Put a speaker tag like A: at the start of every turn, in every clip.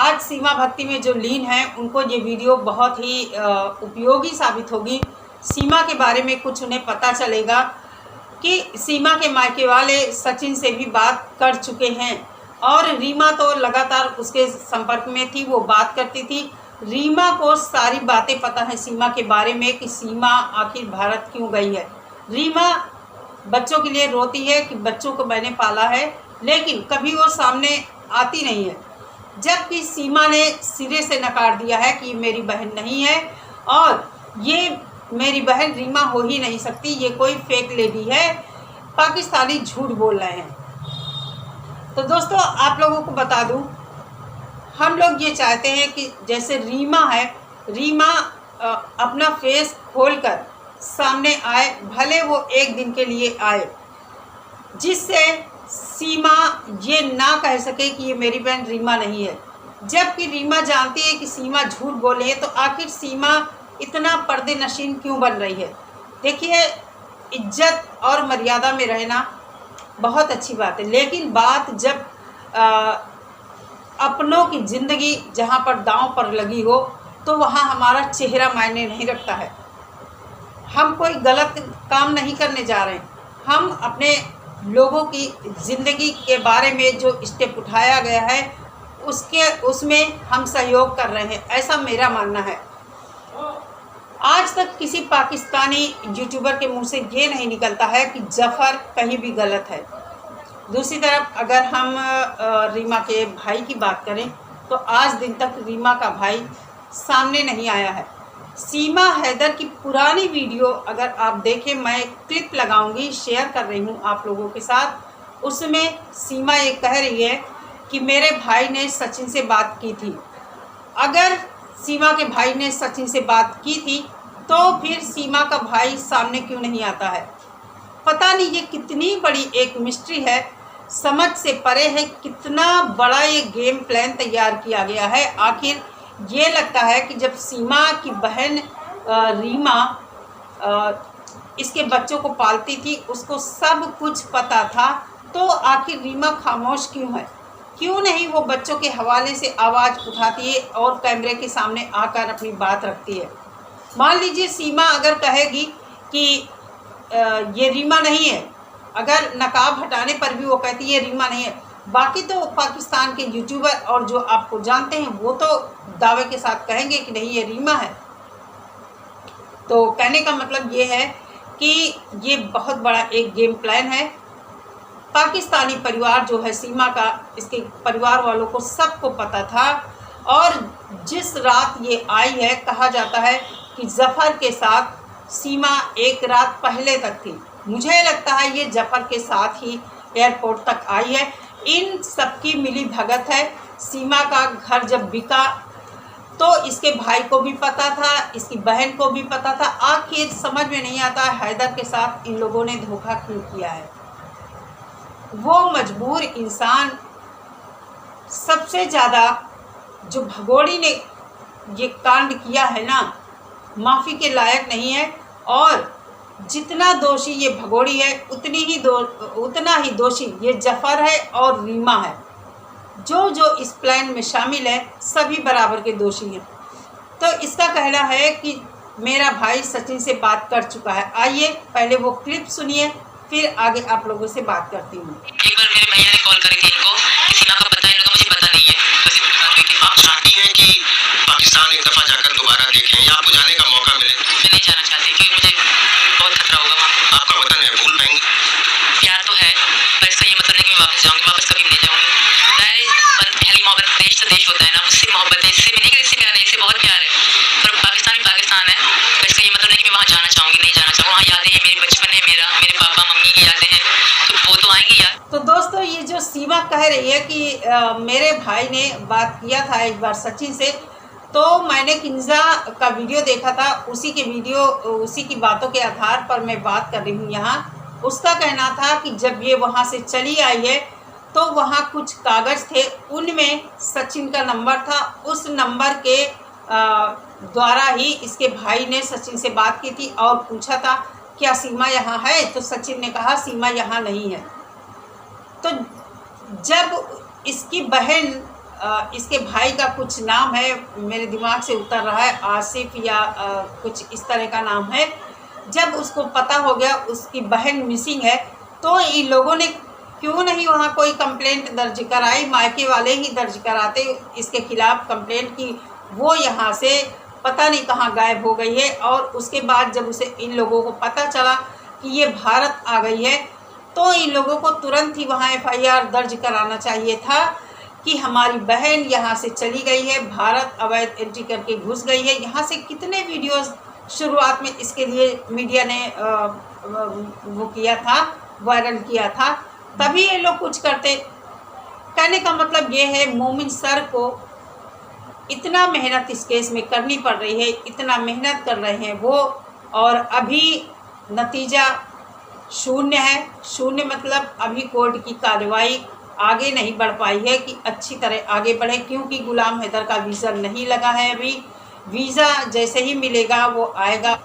A: आज सीमा भक्ति में जो लीन हैं उनको ये वीडियो बहुत ही उपयोगी साबित होगी। सीमा के बारे में कुछ उन्हें पता चलेगा कि सीमा के मायके वाले सचिन से भी बात कर चुके हैं और रीमा तो लगातार उसके संपर्क में थी, वो बात करती थी। रीमा को सारी बातें पता है सीमा के बारे में कि सीमा आखिर भारत क्यों गई है। रीमा बच्चों के लिए रोती है कि बच्चों को मैंने पाला है, लेकिन कभी वो सामने आती नहीं है। जबकि सीमा ने सिरे से नकार दिया है कि मेरी बहन नहीं है और ये मेरी बहन रीमा हो ही नहीं सकती, ये कोई फेक लेडी है, पाकिस्तानी झूठ बोल रहे हैं। तो दोस्तों आप लोगों को बता दूं, हम लोग ये चाहते हैं कि जैसे रीमा है, रीमा अपना फेस खोलकर सामने आए, भले वो एक दिन के लिए आए, जिससे सीमा ये ना कह सके कि ये मेरी बहन रीमा नहीं है। जबकि रीमा जानती है कि सीमा झूठ बोले है, तो आखिर सीमा इतना पर्दे नशीन क्यों बन रही है। देखिए, इज्जत और मर्यादा में रहना बहुत अच्छी बात है, लेकिन बात जब अपनों की ज़िंदगी जहाँ पर दांव पर लगी हो तो वहाँ हमारा चेहरा मायने नहीं रखता है। हम कोई गलत काम नहीं करने जा रहे हैं, हम अपने लोगों की ज़िंदगी के बारे में जो स्टेप उठाया गया है उसमें हम सहयोग कर रहे हैं, ऐसा मेरा मानना है। आज तक किसी पाकिस्तानी यूट्यूबर के मुंह से ये नहीं निकलता है कि जफ़र कहीं भी गलत है। दूसरी तरफ अगर हम रीमा के भाई की बात करें तो आज दिन तक रीमा का भाई सामने नहीं आया है। सीमा हैदर की पुरानी वीडियो अगर आप देखें, मैं क्लिप लगाऊंगी, शेयर कर रही हूं आप लोगों के साथ। उसमें सीमा ये कह रही है कि मेरे भाई ने सचिन से बात की थी। अगर सीमा के भाई ने सचिन से बात की थी तो फिर सीमा का भाई सामने क्यों नहीं आता है। पता नहीं ये कितनी बड़ी एक मिस्ट्री है, समझ से परे है। कितना बड़ा ये गेम प्लान तैयार किया गया है। आखिर ये लगता है कि जब सीमा की बहन रीमा इसके बच्चों को पालती थी, उसको सब कुछ पता था, तो आखिर रीमा खामोश क्यों है। क्यों नहीं वो बच्चों के हवाले से आवाज़ उठाती है और कैमरे के सामने आकर अपनी बात रखती है। मान लीजिए सीमा अगर कहेगी कि ये रीमा नहीं है, अगर नकाब हटाने पर भी वो कहती है ये रीमा नहीं है, बाकी तो पाकिस्तान के यूट्यूबर और जो आपको जानते हैं वो तो दावे के साथ कहेंगे कि नहीं ये रीमा है। तो कहने का मतलब ये है कि ये बहुत बड़ा एक गेम प्लान है। पाकिस्तानी परिवार जो है सीमा का, इसके परिवार वालों को सबको पता था। और जिस रात ये आई है, कहा जाता है कि जफ़र के साथ सीमा एक रात पहले तक थी। मुझे लगता है ये जफ़र के साथ ही एयरपोर्ट तक आई है। इन सबकी मिली भगत है। सीमा का घर जब बिका तो इसके भाई को भी पता था, इसकी बहन को भी पता था। आखिर समझ में नहीं आता हैदर के साथ इन लोगों ने धोखा क्यों किया है। वो मजबूर इंसान, सबसे ज़्यादा जो भगोड़ी ने ये कांड किया है ना, माफ़ी के लायक नहीं है। और जितना दोषी ये भगोड़ी है उतना ही दोषी ये जफ़र है और रीमा है। जो इस प्लान में शामिल है सभी बराबर के दोषी हैं। तो इसका कहना है कि मेरा भाई सचिन से बात कर चुका है। आइए पहले वो क्लिप सुनिए, फिर आगे आप लोगों से बात करती हूँ।
B: एक बार मेरे भैया ने कॉल करके इनको सीमा का पता है, इनको मुझे पता नहीं है। बस इतनी बात हुई थी।
C: आप चाहती हैं कि पाकिस्तान एक दफ़ा जाकर दोबारा देखें या आपको जाने का मौका मिले?
B: मैं नहीं जाना चाहती क्योंकि मुझे बहुत खतरा होगा वहाँ।
C: आपका वतन है, भूल पाएंगे?
B: प्यार तो है, पर इसका ये मतलब नहीं कि मैं वापस जाऊँगी, वापस कभी नहीं जाऊँगी। पहली मोहब्बत देश से देश होता है ना, उससे मोहब्बत है। इससे भी नहीं कि इससे प्यार है, इससे बहुत प्यार है। पर पाकिस्तान भी पाकिस्तान है, पर इसका ये मतलब नहीं कि मैं वहाँ जाना चाहूँगी, नहीं जाना चाहूँगी। वहाँ यादें हैं, मेरे बचपन है, मेरे पापा मम्मी की यादें हैं, तो वो तो आएंगी यार।
A: तो दोस्तों ये जो सीमा कह रही है कि मेरे भाई ने बात किया था एक बार सचिन से, तो मैंने किंजा का वीडियो देखा था, उसी की बातों के आधार पर मैं बात कर रही हूँ यहाँ। उसका कहना था कि जब ये वहाँ से चली आई है तो वहाँ कुछ कागज़ थे, उनमें सचिन का नंबर था। उस नंबर के द्वारा ही इसके भाई ने सचिन से बात की थी और पूछा था क्या सीमा यहाँ है, तो सचिन ने कहा सीमा यहाँ नहीं है। तो जब इसकी बहन इसके भाई का कुछ नाम है, मेरे दिमाग से उतर रहा है, आसिफ या कुछ इस तरह का नाम है। जब उसको पता हो गया उसकी बहन मिसिंग है, तो इन लोगों ने क्यों नहीं वहाँ कोई कंप्लेंट दर्ज कराई, मायके वाले ही दर्ज कराते इसके खिलाफ़ कंप्लेंट की। वो यहाँ से पता नहीं कहाँ गायब हो गई है। और उसके बाद जब उसे इन लोगों को पता चला कि ये भारत आ गई है, तो इन लोगों को तुरंत ही वहाँ FIR दर्ज कराना चाहिए था कि हमारी बहन यहाँ से चली गई है, भारत अवैध एंट्री करके घुस गई है। यहाँ से कितने वीडियोस शुरुआत में इसके लिए मीडिया ने वो किया था, वायरल किया था, तभी ये लोग कुछ करते। कहने का मतलब ये है, मोमिन सर को इतना मेहनत इस केस में करनी पड़ रही है, इतना मेहनत कर रहे हैं वो, और अभी नतीजा शून्य है। शून्य मतलब अभी कोर्ट की कार्रवाई आगे नहीं बढ़ पाई है कि अच्छी तरह आगे बढ़े, क्योंकि गुलाम हैदर का वीज़ा नहीं लगा है अभी। वीज़ा जैसे ही मिलेगा वो आएगा।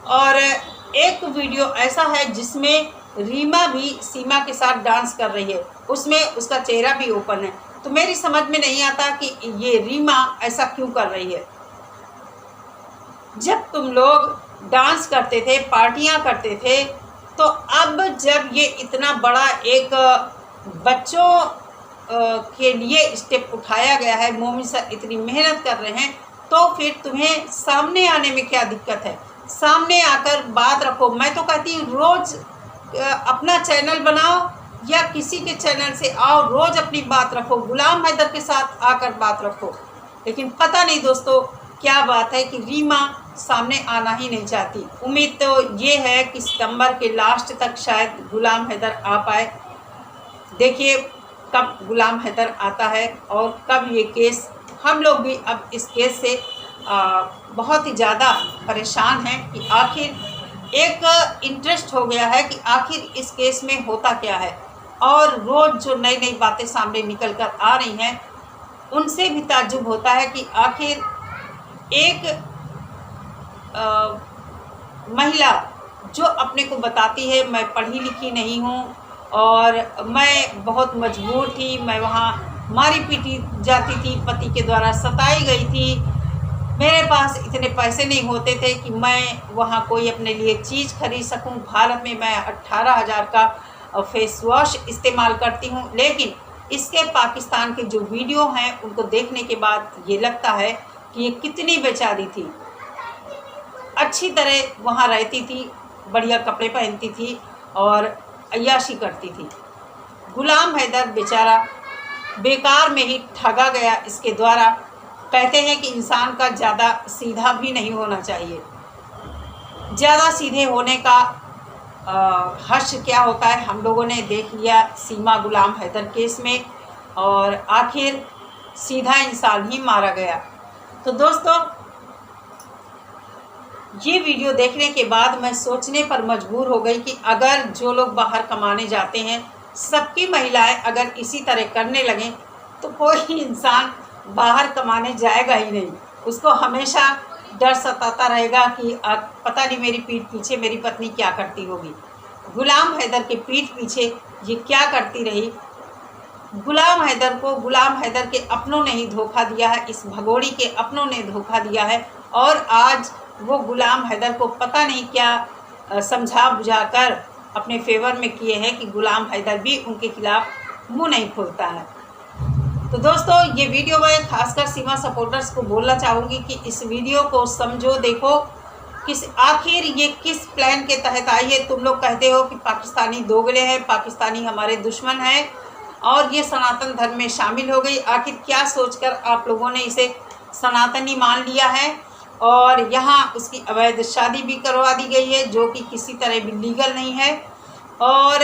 A: और एक वीडियो ऐसा है जिसमें रीमा भी सीमा के साथ डांस कर रही है, उसमें उसका चेहरा भी ओपन है। तो मेरी समझ में नहीं आता कि ये रीमा ऐसा क्यों कर रही है। जब तुम लोग डांस करते थे, पार्टियां करते थे, तो अब जब ये इतना बड़ा एक बच्चों के लिए स्टेप उठाया गया है, मोमिन सर इतनी मेहनत कर रहे हैं, तो फिर तुम्हें सामने आने में क्या दिक्कत है? सामने आकर बात रखो। मैं तो कहती हूँ रोज़ अपना चैनल बनाओ या किसी के चैनल से आओ, रोज़ अपनी बात रखो, गुलाम हैदर के साथ आकर बात रखो। लेकिन पता नहीं दोस्तों क्या बात है कि रीमा सामने आना ही नहीं चाहती। उम्मीद तो ये है कि सितंबर के लास्ट तक शायद गुलाम हैदर आ पाए। देखिए कब गुलाम हैदर आता है और कब ये केस, हम लोग भी अब इस केस से बहुत ही ज़्यादा परेशान हैं कि आखिर एक इंटरेस्ट हो गया है कि आखिर इस केस में होता क्या है। और रोज़ जो नई नई बातें सामने निकल कर आ रही हैं, उनसे भी ताज्जुब होता है कि आखिर एक महिला जो अपने को बताती है मैं पढ़ी लिखी नहीं हूँ और मैं बहुत मजबूर थी, मैं वहाँ मारी पीटी जाती थी, पति के द्वारा सताई गई थी, मेरे पास इतने पैसे नहीं होते थे कि मैं वहाँ कोई अपने लिए चीज़ खरीद सकूँ। भारत में मैं 18,000 का फेस वॉश इस्तेमाल करती हूँ। लेकिन इसके पाकिस्तान के जो वीडियो हैं उनको देखने के बाद ये लगता है कि ये कितनी बेचारी थी। अच्छी तरह वहाँ रहती थी, बढ़िया कपड़े पहनती थी और अय्याशी करती थी। गुलाम हैदर बेचारा बेकार में ही ठगा गया इसके द्वारा। कहते हैं कि इंसान का ज़्यादा सीधा भी नहीं होना चाहिए। ज़्यादा सीधे होने का हर्ष क्या होता है हम लोगों ने देख लिया सीमा गुलाम हैदर केस में, और आखिर सीधा इंसान ही मारा गया। तो दोस्तों ये वीडियो देखने के बाद मैं सोचने पर मजबूर हो गई कि अगर जो लोग बाहर कमाने जाते हैं, सबकी महिलाएं अगर इसी तरह करने लगें तो कोई इंसान बाहर कमाने जाएगा ही नहीं। उसको हमेशा डर सताता रहेगा कि पता नहीं मेरी पीठ पीछे मेरी पत्नी क्या करती होगी। गुलाम हैदर के पीठ पीछे ये क्या करती रही। गुलाम हैदर को गुलाम हैदर के अपनों ने ही धोखा दिया है, इस भगोड़ी के अपनों ने धोखा दिया है। और आज वो गुलाम हैदर को पता नहीं क्या समझा बुझाकर अपने फेवर में किए हैं कि गुलाम हैदर भी उनके खिलाफ मुंह नहीं खोलता है। तो दोस्तों ये वीडियो मैं खासकर सीमा सपोर्टर्स को बोलना चाहूँगी कि इस वीडियो को समझो, देखो किस आखिर ये किस प्लान के तहत आई है। तुम लोग कहते हो कि पाकिस्तानी दोगले हैं, पाकिस्तानी हमारे दुश्मन हैं और ये सनातन धर्म में शामिल हो गई। आखिर क्या सोचकर आप लोगों ने इसे सनातनी मान लिया है और यहाँ उसकी अवैध शादी भी करवा दी गई है जो कि किसी तरह भी लीगल नहीं है। और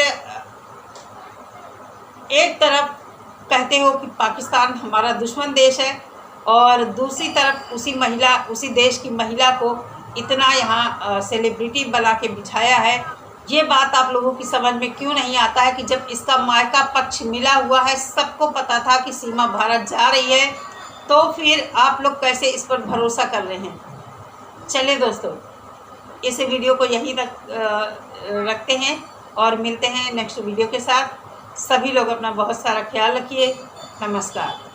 A: एक तरफ कहते हो कि पाकिस्तान हमारा दुश्मन देश है और दूसरी तरफ उसी देश की महिला को इतना यहाँ सेलिब्रिटी बना के बिछाया है। ये बात आप लोगों की समझ में क्यों नहीं आता है कि जब इसका मायका पक्ष मिला हुआ है, सबको पता था कि सीमा भारत जा रही है, तो फिर आप लोग कैसे इस पर भरोसा कर रहे हैं। चलिए दोस्तों इस वीडियो को यहीं तक रखते हैं और मिलते हैं नेक्स्ट वीडियो के साथ। सभी लोग अपना बहुत सारा ख्याल रखिए। नमस्कार।